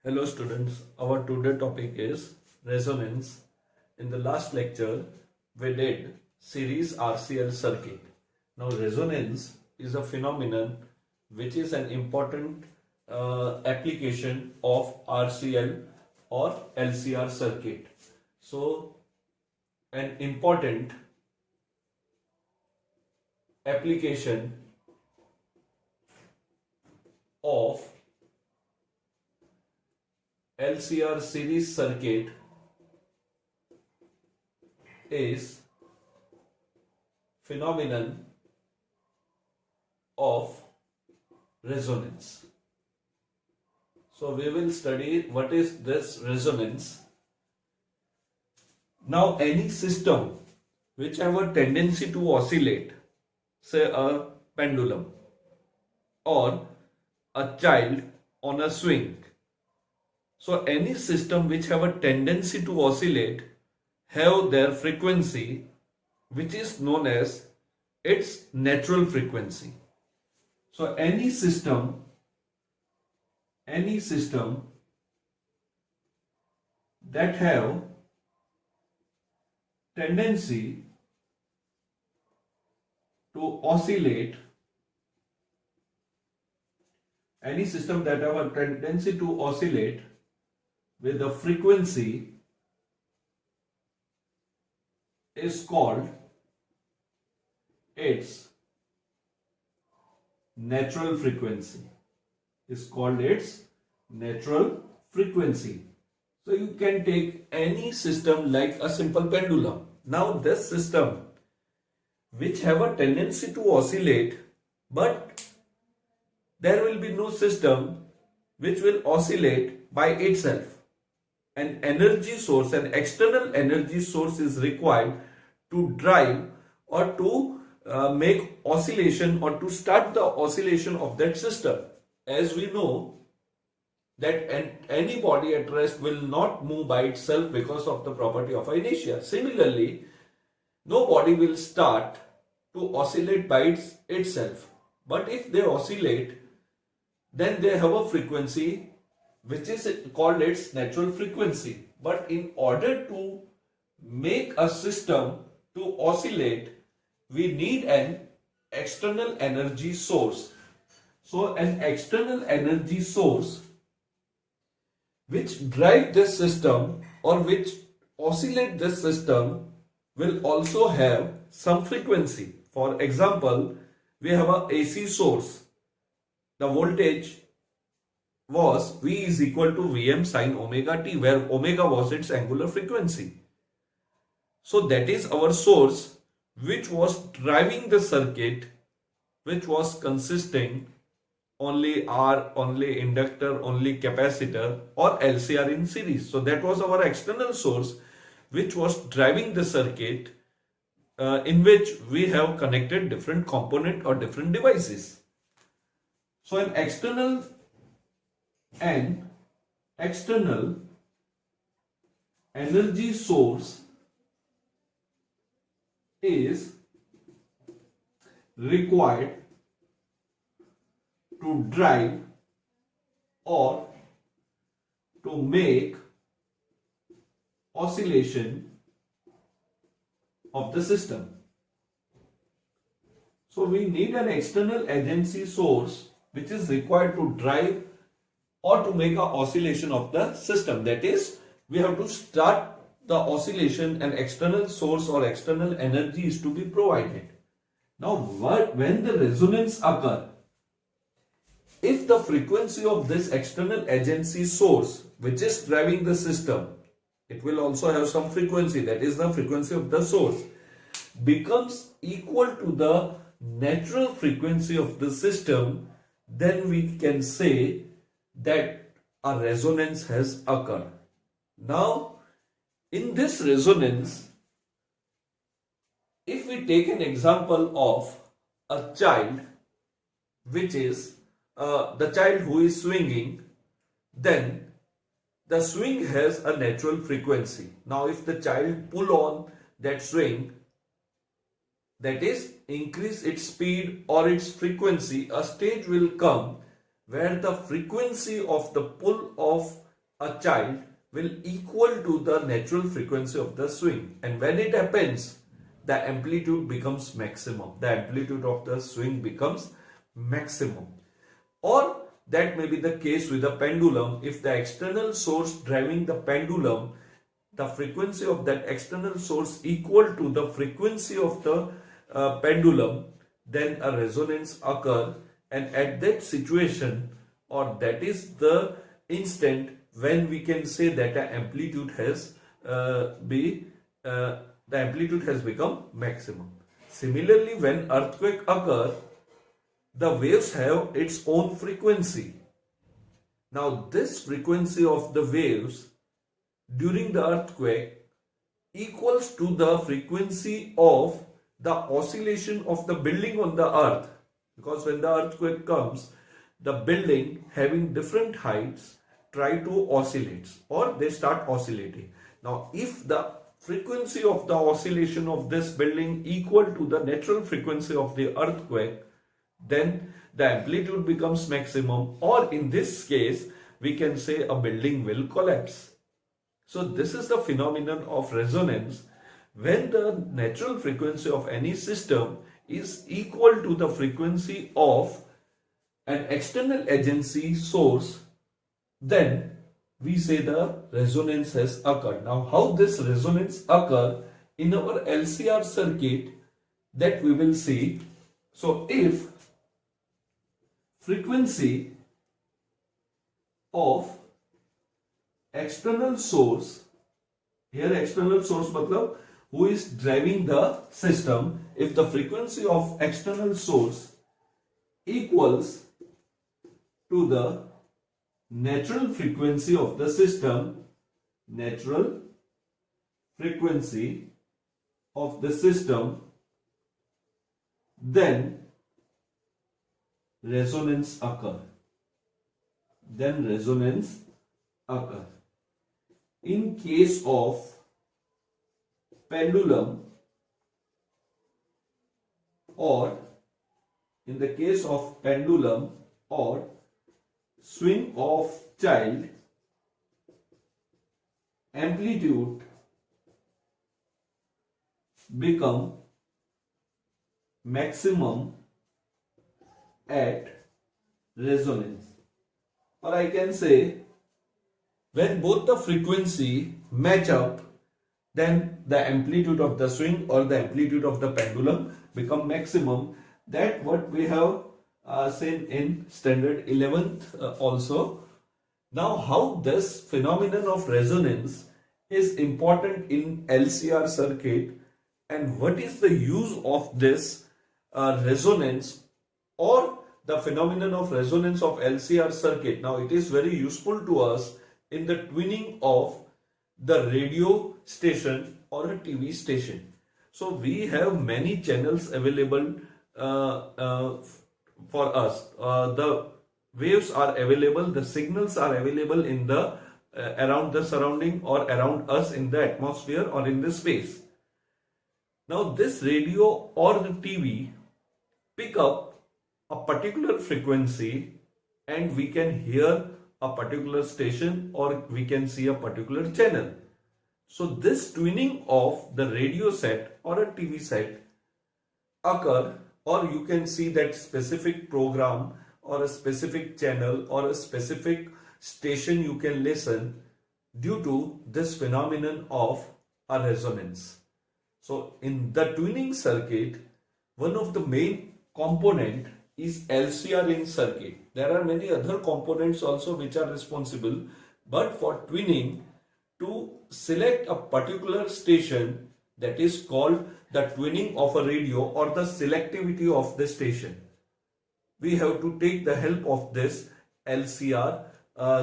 Hello students, our today topic is resonance. In the last lecture, we did series RCL circuit. Now resonance is a phenomenon which is an important application of RCL or LCR circuit. So an important application of LCR series circuit is phenomenon of resonance. So we will study what is this resonance. Now any system which have a tendency to oscillate, say a pendulum or a child on a swing. So any system which have a tendency to oscillate have their frequency which is known as its natural frequency. So any system that have tendency to oscillate, with the frequency is called its natural frequency. So you can take any system like a simple pendulum. Now this system which have a tendency to oscillate, but there will be no system which will oscillate by itself. An energy source, an external energy source is required to drive or to make oscillation or to start the oscillation of that system. As we know that any body at rest will not move by itself because of the property of inertia. Similarly, no body will start to oscillate by itself. But if they oscillate, then they have a frequency which is called its natural frequency. But in order to make a system to oscillate, we need an external energy source. So an external energy source which drive this system or which oscillate this system will also have some frequency. For example, we have a AC source. The voltage was V is equal to Vm sin omega t, where omega was its angular frequency. So that is our source which was driving the circuit, which was consisting only R, only inductor, only capacitor or LCR in series. So that was our external source which was driving the circuit in which we have connected different component or different devices. So an external energy source is required to drive or to make oscillation of the system. So we need an external agency source which is required to drive or to make an oscillation of the system. That is, we have to start the oscillation, and external source or external energy is to be provided. Now, when the resonance occurs, if the frequency of this external agency source which is driving the system, it will also have some frequency, that is the frequency of the source, becomes equal to the natural frequency of the system, then we can say that a resonance has occurred. Now, in this resonance, if we take an example of a child, which is the child who is swinging, then the swing has a natural frequency. Now, if the child pull on that swing, that is increase its speed or its frequency, a stage will come where the frequency of the pull of a child will equal to the natural frequency of the swing, and when it happens, the amplitude becomes maximum. The amplitude of the swing becomes maximum. Or that may be the case with a pendulum. If the external source driving the pendulum, the frequency of that external source equal to the frequency of the pendulum, then a resonance occur, and at that situation, or that is the instant when we can say that the amplitude has become maximum. Similarly, when earthquake occur, the waves have its own frequency. Now this frequency of the waves during the earthquake equals to the frequency of the oscillation of the building on the earth, because when the earthquake comes, the building having different heights try to oscillate, or they start oscillating. Now if the frequency of the oscillation of this building equal to the natural frequency of the earthquake, then the amplitude becomes maximum, or in this case we can say a building will collapse. So this is the phenomenon of resonance, when the natural frequency of any system is equal to the frequency of an external agency source, then we say the resonance has occurred. Now how this resonance occur in our LCR circuit, that we will see. So if frequency of external source, here external source matlab who is driving the system, if the frequency of external source equals to the natural frequency of the system, natural frequency of the system, then resonance occur. In case of pendulum, or in the case of pendulum or swing of child, amplitude become maximum at resonance. Or I can say, when both the frequency match up, then the amplitude of the swing or the amplitude of the pendulum become maximum. That what we have seen in standard 11th also. Now how this phenomenon of resonance is important in LCR circuit, and what is the use of this resonance or the phenomenon of resonance of LCR circuit. Now it is very useful to us in the tuning of the radio station or a TV station. So we have many channels available for us. The waves are available, the signals are available in the around the surrounding or around us in the atmosphere or in the space. Now this radio or the TV pick up a particular frequency, and we can hear a particular station or we can see a particular channel. So this tuning of the radio set or a TV set occur, or you can see that specific program or a specific channel or a specific station you can listen due to this phenomenon of a resonance. So in the tuning circuit, one of the main component is LCR in circuit. There are many other components also which are responsible, but for tuning, to select a particular station, that is called the tuning of a radio or the selectivity of the station, we have to take the help of this LCR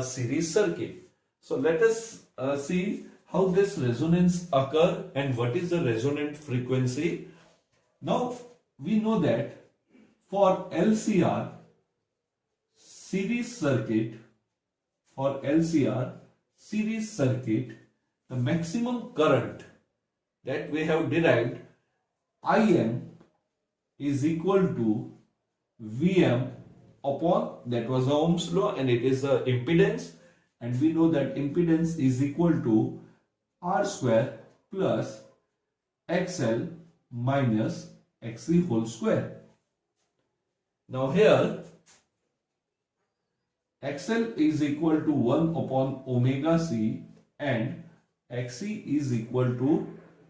series circuit. So let us see how this resonance occur and what is the resonant frequency. Now we know that for LCR series circuit, the maximum current that we have derived, Im is equal to Vm upon, that was Ohm's law and it is the impedance, and we know that impedance is equal to R square plus XL minus XC whole square. Now here XL is equal to 1 upon omega C and XC is equal to,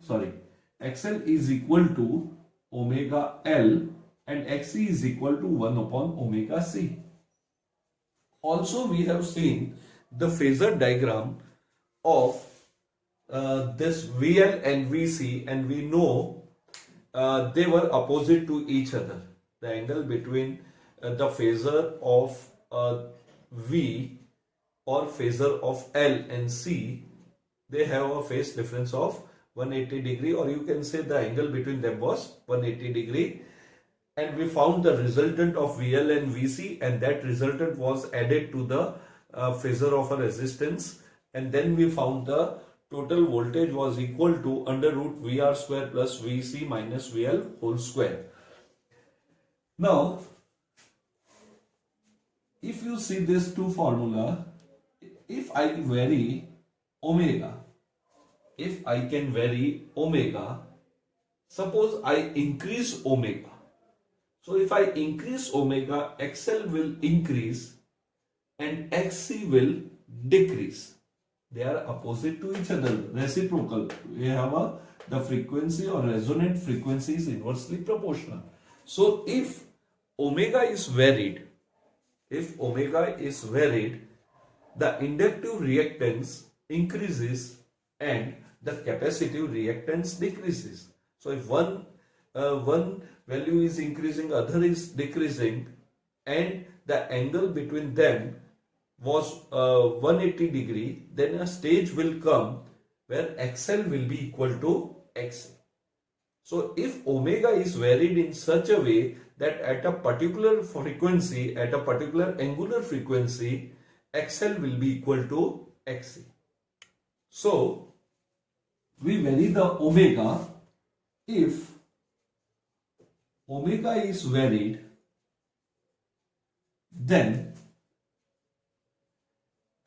XL is equal to omega L and XC is equal to 1 upon omega C. Also we have seen the phasor diagram of this VL and VC, and we know they were opposite to each other. The angle between the phasor of V or phasor of L and C, they have a phase difference of 180 degree, or you can say the angle between them was 180 degree. And we found the resultant of VL and VC, and that resultant was added to the phasor of a resistance, and then we found the total voltage was equal to under root VR square plus VC minus VL whole square. Now if you see this two formula, if I vary omega, if I can vary omega, suppose I increase omega. So if I increase omega, XL will increase and XC will decrease. They are opposite to each other, reciprocal. We have the frequency or resonant frequency is inversely proportional. So if omega is varied, the inductive reactance increases and the capacitive reactance decreases. So if one value is increasing, other is decreasing, and the angle between them was 180 degree, then a stage will come where XL will be equal to XC. So if omega is varied in such a way that at a particular frequency, at a particular angular frequency, XL will be equal to XC. So we vary the omega. If omega is varied, then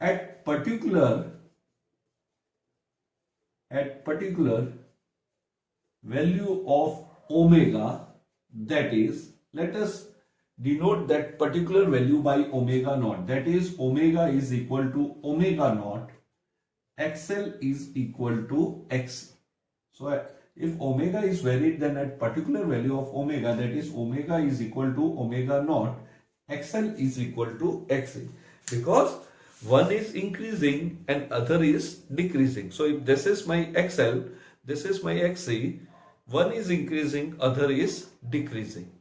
at particular value of omega, that is, let us denote that particular value by omega naught, that is omega is equal to omega naught, XL is equal to XC. So if omega is varied, then at particular value of omega, that is omega is equal to omega naught, XL is equal to XC, because one is increasing and other is decreasing. So if this is my XL, this is my XC, one is increasing, other is decreasing.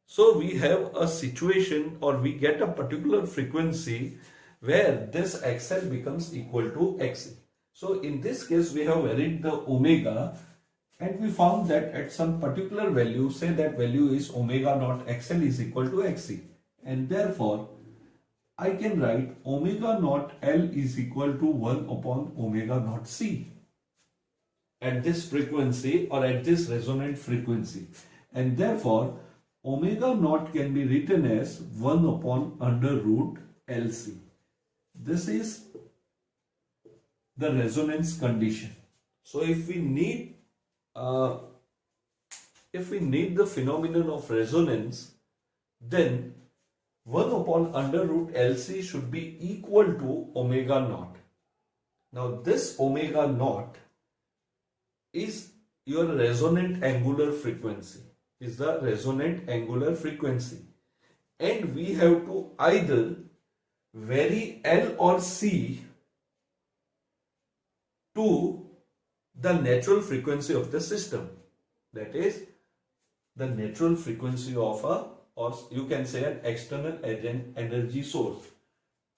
So we have a situation, or we get a particular frequency where this XL becomes equal to XC. So in this case we have varied the omega, and we found that at some particular value, say that value is omega naught, XL is equal to XC, and therefore I can write omega naught L is equal to 1 upon omega naught C at this frequency or at this resonant frequency, and therefore omega naught can be written as 1 upon under root LC. This is the resonance condition. So if we need the phenomenon of resonance, then 1 upon under root LC should be equal to omega naught. Now this omega naught is your resonant angular frequency, is the resonant angular frequency, and we have to either vary L or C to the natural frequency of the system, that is the natural frequency of a, or you can say, an external energy source.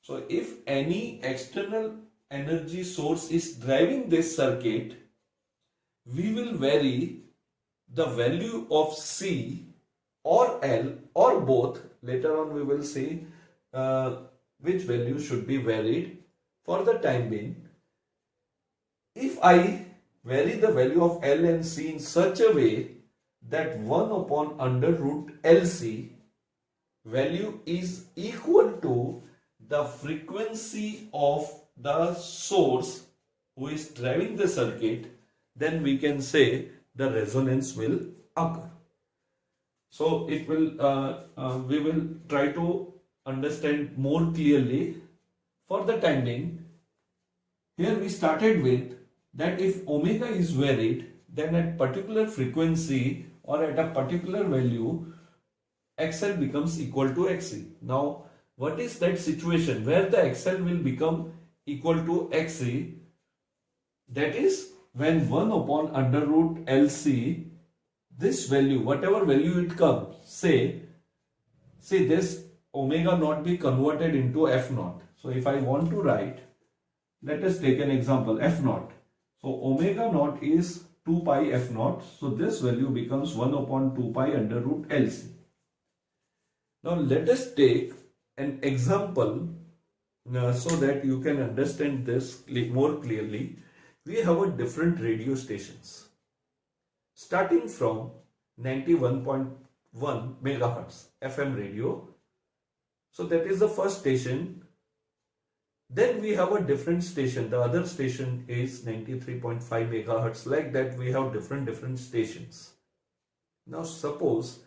So if any external energy source is driving this circuit, we will vary the value of C or L or both. Later on we will see which value should be varied. For the time being, if I vary the value of L and C in such a way that 1 upon under root LC value is equal to the frequency of the source who is driving the circuit, then we can say the resonance will occur. So it will, we will try to understand more clearly. For the time being, here we started with that if omega is varied, then at particular frequency or at a particular value, XL becomes equal to XC. Now, what is that situation where the XL will become equal to XC? That is when 1 upon under root LC, this value, whatever value it comes, say this omega naught be converted into F naught. So if I want to write, let us take an example, F naught. So omega naught is 2 pi F naught. So this value becomes 1 upon 2 pi under root LC. Now let us take an example so that you can understand this more clearly. We have a different radio stations starting from 91.1 megahertz FM radio. So that is the first station. Then we have a different station. The other station is 93.5 megahertz. Like that we have different stations. Now suppose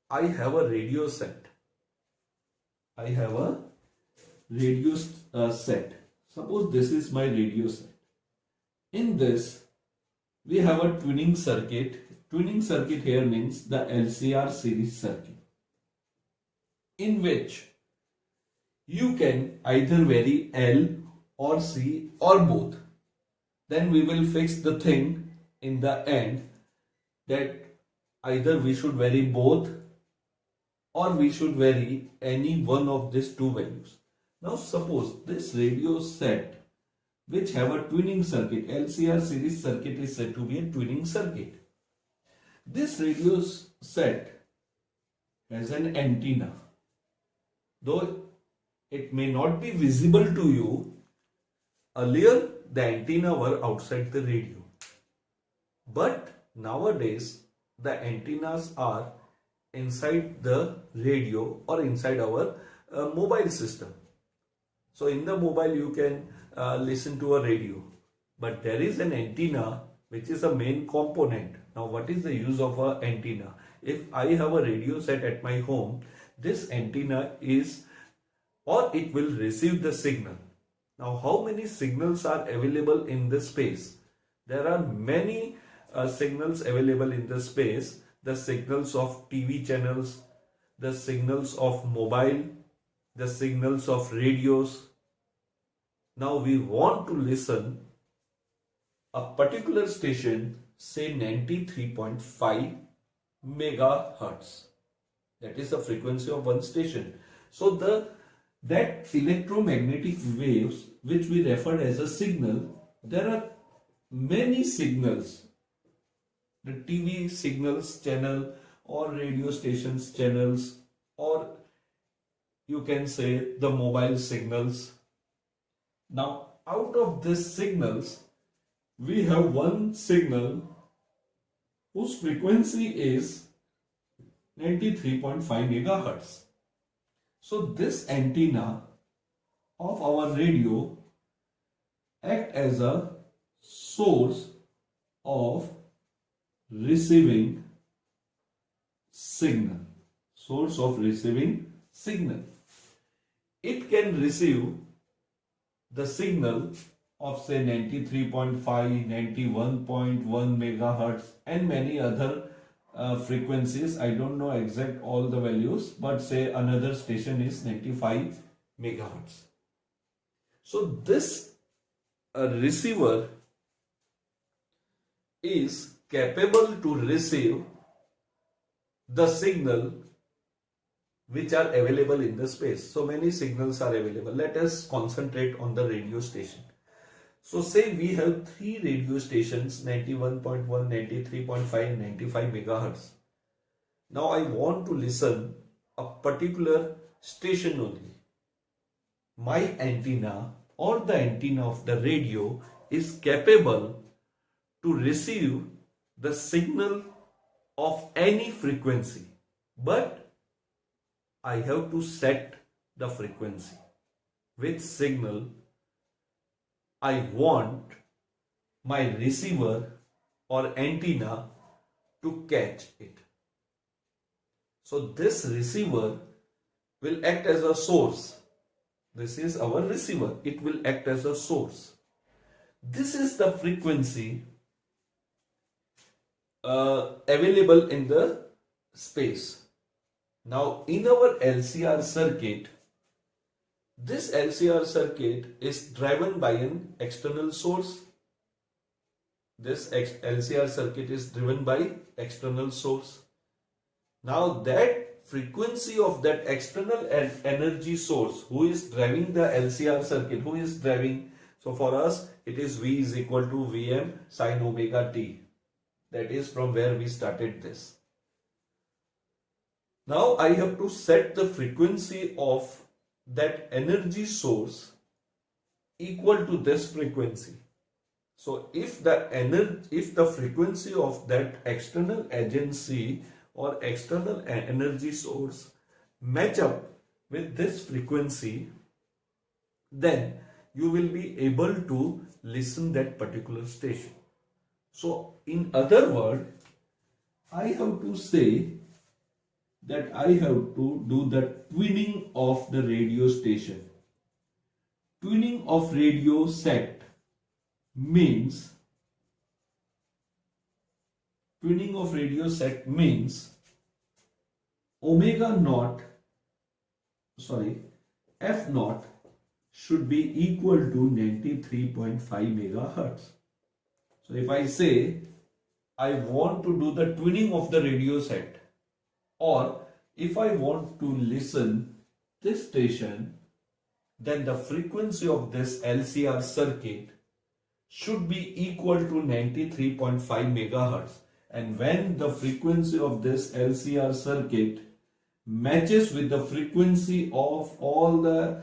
I have a radio set. I have a radio set. Suppose this is my radio set. In this, we have a tuning circuit. Tuning circuit here means the LCR series circuit, in which you can either vary L or C or both. Then we will fix the thing in the end that either we should vary both or we should vary any one of these two values. Now suppose this radio set which have a tuning circuit, LCR series circuit is said to be a tuning circuit. This radio set has an antenna. Though it may not be visible to you, earlier the antenna were outside the radio. But nowadays the antennas are inside the radio or inside our mobile system. So in the mobile you can listen to a radio, but there is an antenna which is a main component. Now what is the use of an antenna? If I have a radio set at my home, this antenna is, or it will receive the signal. Now how many signals are available in this space? There are many signals available in the space. The signals of TV channels, the signals of mobile, the signals of radios. Now we want to listen a particular station, say 93.5 megahertz. That is the frequency of one station. So that electromagnetic waves which we referred as a signal, there are many signals. The TV signals channel or radio stations channels, or you can say the mobile signals. Now out of these signals, we have one signal whose frequency is 93.5 megahertz. So this antenna of our radio act as a source of receiving signal. Source of receiving signal. It can receive the signal of say 93.5, 91.1 megahertz and many other frequencies. I don't know exact all the values, but say another station is 95 megahertz. So this receiver is capable to receive the signal which are available in the space. So many signals are available. Let us concentrate on the radio station. So say we have three radio stations, 91.1, 93.5, 95 megahertz. Now I want to listen a particular station only. My antenna or the antenna of the radio is capable to receive the signal of any frequency, but I have to set the frequency. which signal I want my receiver or antenna to catch it. So this receiver will act as a source. This is our receiver. It will act as a source. This is the frequency available in the space. Now in our LCR circuit, this LCR circuit is driven by an external source. This LCR circuit is driven by external source. Now that frequency of that external energy source, who is driving the LCR circuit, who is driving, so for us it is V is equal to Vm sin omega t. That is from where we started this. Now I have to set the frequency of that energy source equal to this frequency. So if the frequency of that external agency or external energy source match up with this frequency, then you will be able to listen that particular station. So in other words, I have to say that I have to do the twinning of the radio station. Twinning of radio set means F naught should be equal to 93.5 megahertz. So if I say I want to do the twinning of the radio set, or if I want to listen this station, then the frequency of this LCR circuit should be equal to 93.5 megahertz. And when the frequency of this LCR circuit matches with the frequency of all the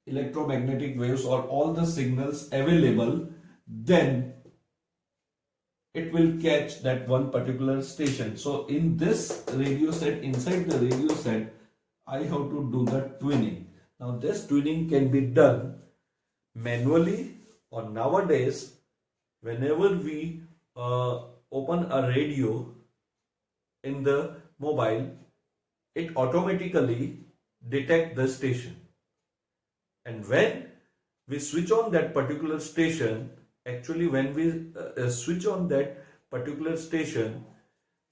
electromagnetic waves or all the signals available, then it will catch that one particular station. So in this radio set, inside the radio set, I have to do the twinning. Now this twinning can be done manually, or nowadays whenever we open a radio in the mobile, it automatically detects the station. And when we switch on that particular station, actually when we switch on that particular station,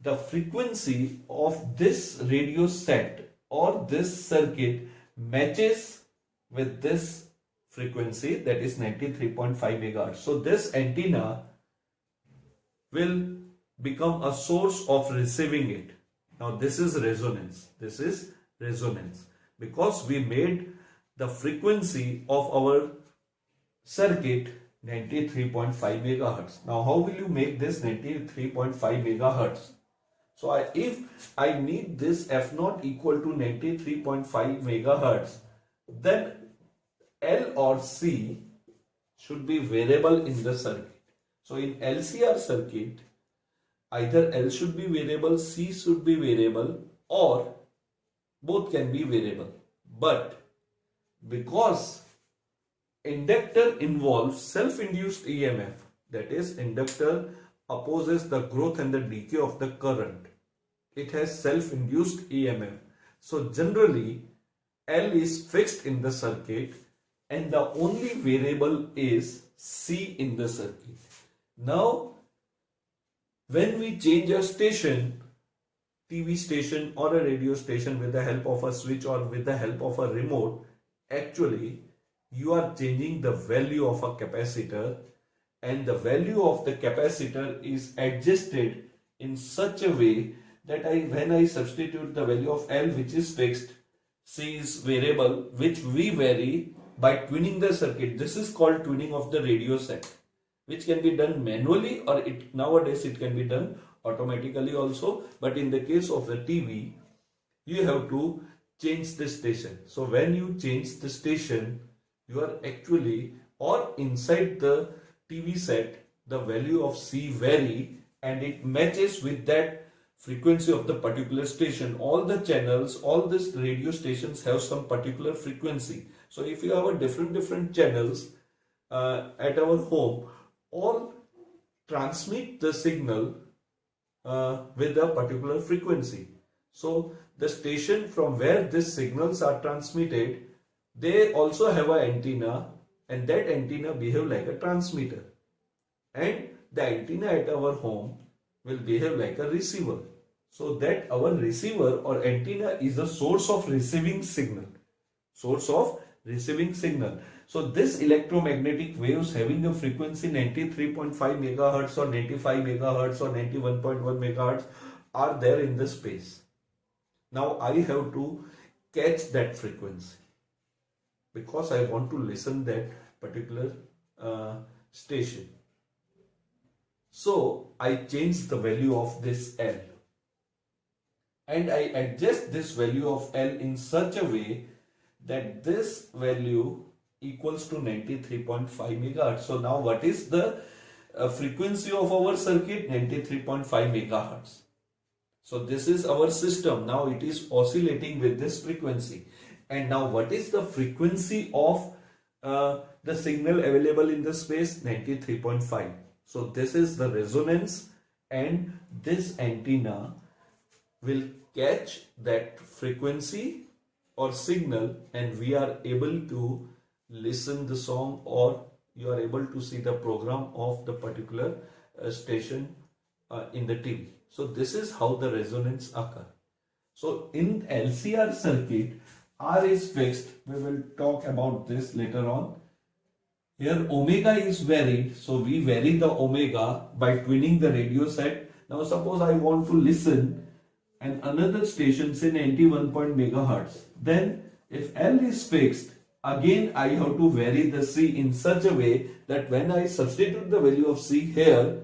the frequency of this radio set or this circuit matches with this frequency, that is 93.5 megahertz. So this antenna will become a source of receiving it. Now this is resonance. This is resonance because we made the frequency of our circuit 93.5 megahertz. Now how will you make this 93.5 megahertz? So if I need this F naught equal to 93.5 megahertz, then L or C should be variable in the circuit. So in LCR circuit, either L should be variable, C should be variable, or both can be variable. But because inductor involves self-induced EMF, that is, inductor opposes the growth and the decay of the current. It has self-induced EMF. So generally, L is fixed in the circuit and the only variable is C in the circuit. Now, when we change a station, TV station or a radio station with the help of a switch or with the help of a remote, actually you are changing the value of a capacitor, and the value of the capacitor is adjusted in such a way that when I substitute the value of L, which is fixed, C is variable, which we vary by twinning the circuit. This is called twinning of the radio set, which can be done manually, or nowadays it can be done automatically also. But in the case of the TV, you have to change the station. So when you change the station, you are actually, or inside the TV set, the value of C vary and it matches with that frequency of the particular station. All the channels, all these radio stations have some particular frequency. So if you have a different channels at our home, all transmit the signal with a particular frequency. So the station from where these signals are transmitted, they also have an antenna, and that antenna behave like a transmitter, and the antenna at our home will behave like a receiver. So that our receiver or antenna is a source of receiving signal. Source of receiving signal. So this electromagnetic waves having a frequency 93.5 megahertz or 95 megahertz or 91.1 megahertz are there in the space. Now I have to catch that frequency because I want to listen that particular station. So I change the value of this L, and I adjust this value of L in such a way that this value equals to 93.5 megahertz. So now what is the frequency of our circuit? 93.5 megahertz. So this is our system. Now it is oscillating with this frequency. And now what is the frequency of the signal available in the space? 93.5. So this is the resonance, and this antenna will catch that frequency or signal, and we are able to listen the song, or you are able to see the program of the particular station in the TV. So this is how the resonance occur. So in LCR circuit, R is fixed. We will talk about this later on. Here omega is varied, so we vary the omega by tuning the radio set. Now suppose I want to listen and another station, say 91 megahertz. Then if L is fixed, again I have to vary the C in such a way that when I substitute the value of C here,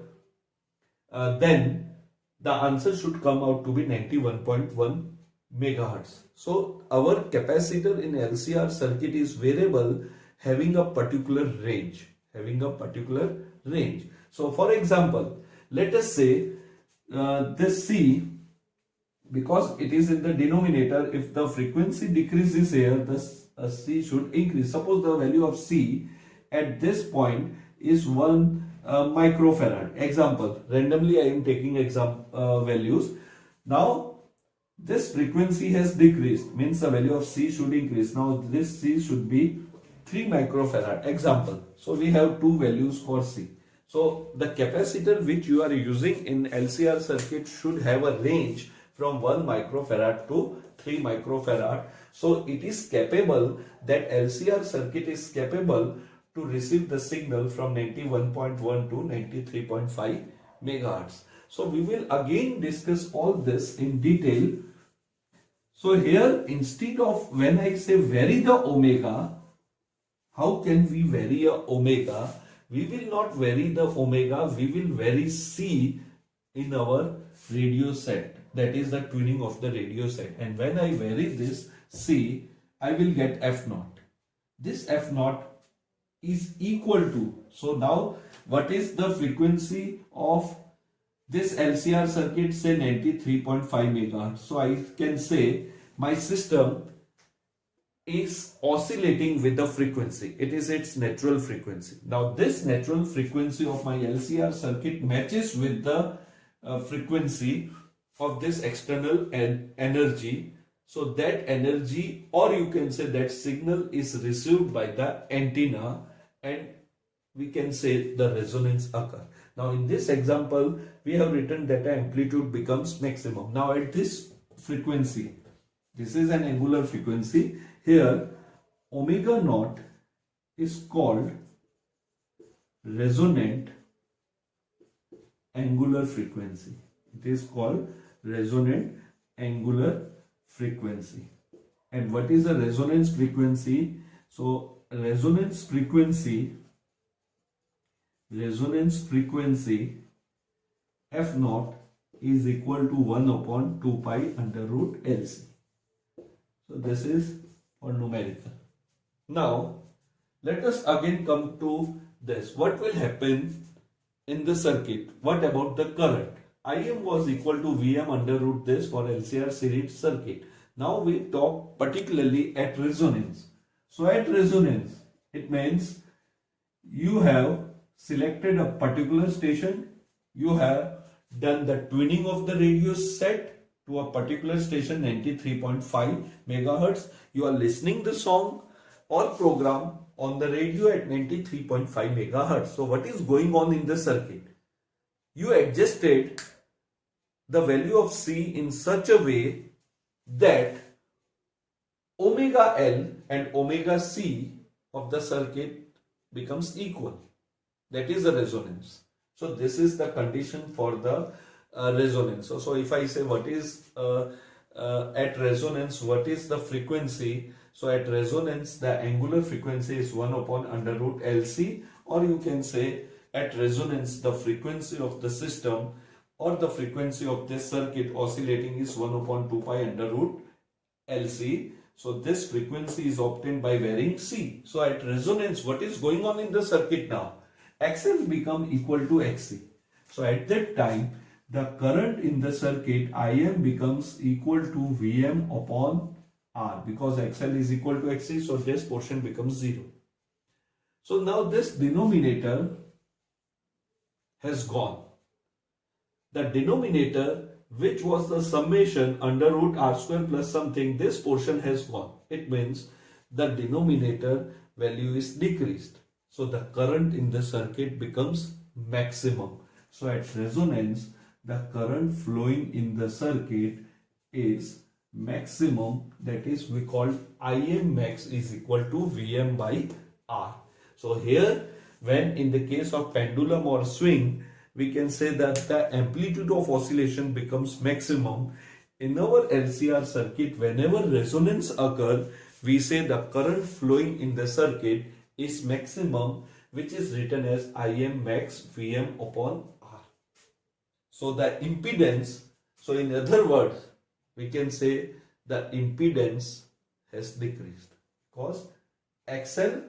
then the answer should come out to be 91.1 megahertz. So our capacitor in LCR circuit is variable, having a particular range. So for example, let us say this C, because it is in the denominator, if the frequency decreases here, the C should increase. Suppose the value of C at this point is 1 microfarad. Example, randomly I am taking values. Now this frequency has decreased, means the value of C should increase. Now this C should be 3 microfarad. Example. So we have two values for C. So the capacitor which you are using in LCR circuit should have a range from 1 microfarad to 3 microfarad. So it is capable, that LCR circuit is capable to receive the signal from 91.1 to 93.5 megahertz. So we will again discuss all this in detail. So here, instead of when I say vary the omega, how can we vary a omega? We will not vary the omega, we will vary C in our radio set. That is the tuning of the radio set. And when I vary this C, I will get F0. This F0 is equal to, so now what is the frequency of this LCR circuit? Say 93.5 megahertz. So I can say my system is oscillating with the frequency. It is its natural frequency. Now this natural frequency of my LCR circuit matches with the frequency of this external energy. So that energy, or you can say that signal, is received by the antenna, and we can say the resonance occur. Now in this example, we have written that the amplitude becomes maximum. Now at this frequency, this is an angular frequency. Here omega naught is called resonant angular frequency. It is called resonant angular frequency. And what is the resonance frequency? So resonance frequency F0 is equal to 1 upon 2 pi under root LC. So this is for numerical. Now let us again come to this. What will happen in the circuit? What about the current? Im was equal to Vm under root this for LCR series circuit. Now we talk particularly at resonance. So at resonance, it means you have selected a particular station, you have done the tuning of the radio set to a particular station 93.5 megahertz. You are listening the song or program on the radio at 93.5 megahertz. So what is going on in the circuit? You adjusted the value of C in such a way that omega L and omega C of the circuit becomes equal. That is the resonance. So this is the condition for the resonance. So if I say what is at resonance, what is the frequency? So at resonance, the angular frequency is 1 upon under root LC, or you can say at resonance, the frequency of the system or the frequency of this circuit oscillating is 1 upon 2 pi under root LC. So this frequency is obtained by varying C. So at resonance, what is going on in the circuit now? XL become equal to XC. So at that time, the current in the circuit Im becomes equal to Vm upon R, because XL is equal to XC. So this portion becomes 0. So now this denominator has gone. The denominator, which was the summation under root R square plus something, this portion has gone. It means the denominator value is decreased. So the current in the circuit becomes maximum. So at resonance, the current flowing in the circuit is maximum. That is, we call Im max is equal to Vm by R. So here, when in the case of pendulum or swing, we can say that the amplitude of oscillation becomes maximum. In our LCR circuit, whenever resonance occurs, we say the current flowing in the circuit is maximum, which is written as Im max Vm upon R. So the impedance, so in other words, we can say the impedance has decreased because XL,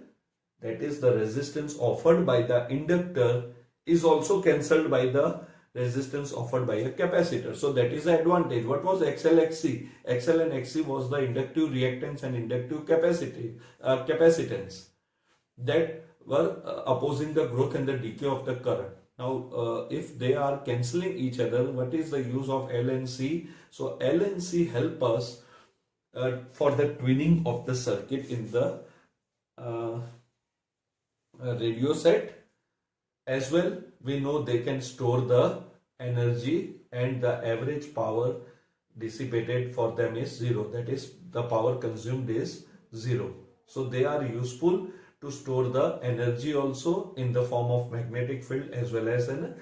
that is the resistance offered by the inductor, is also cancelled by the resistance offered by a capacitor. So that is the advantage. What was XL, XC? XL and XC was the inductive reactance and inductive capacitance that were opposing the growth and the decay of the current. Now, if they are cancelling each other, what is the use of L and C? So L and C help us for the tuning of the circuit in the radio set. As well, we know they can store the energy and the average power dissipated for them is 0. That is, the power consumed is 0. So they are useful to store the energy also in the form of magnetic field as well as in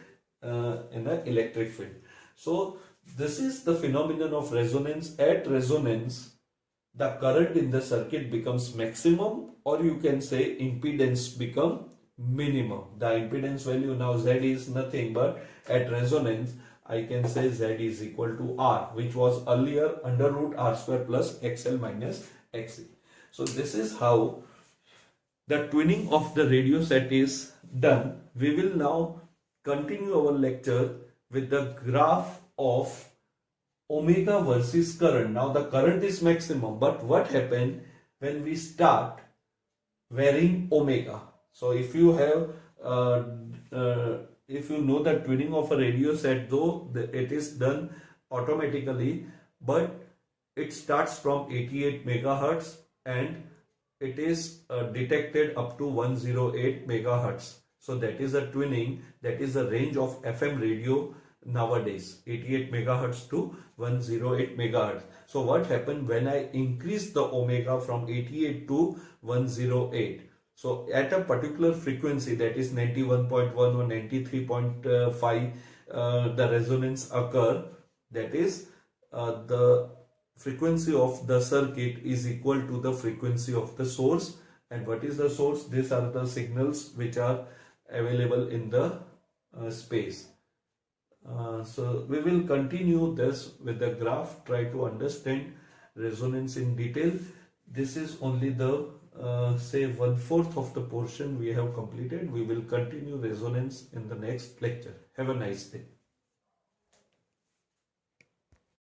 an electric field. So this is the phenomenon of resonance. At resonance, the current in the circuit becomes maximum, or you can say impedance become minimum. The impedance value now Z is nothing, but at resonance I can say Z is equal to R, which was earlier under root R square plus XL minus XC. So this is how the tuning of the radio set is done. We will now continue our lecture with the graph of omega versus current. Now the current is maximum, but what happened when we start varying omega? So if you have, if you know the tuning of a radio set, though it is done automatically, but it starts from 88 megahertz and it is detected up to 108 megahertz. So that is a tuning, that is the range of FM radio nowadays, 88 megahertz to 108 megahertz. So what happened when I increase the omega from 88 to 108? So at a particular frequency, that is 91.1 or 93.5, the resonance occur. That is the frequency of the circuit is equal to the frequency of the source. And what is the source? These are the signals which are available in the space. So we will continue this with the graph, try to understand resonance in detail. This is only the say 1/4 of the portion we have completed. We will continue resonance in the next lecture. Have a nice day.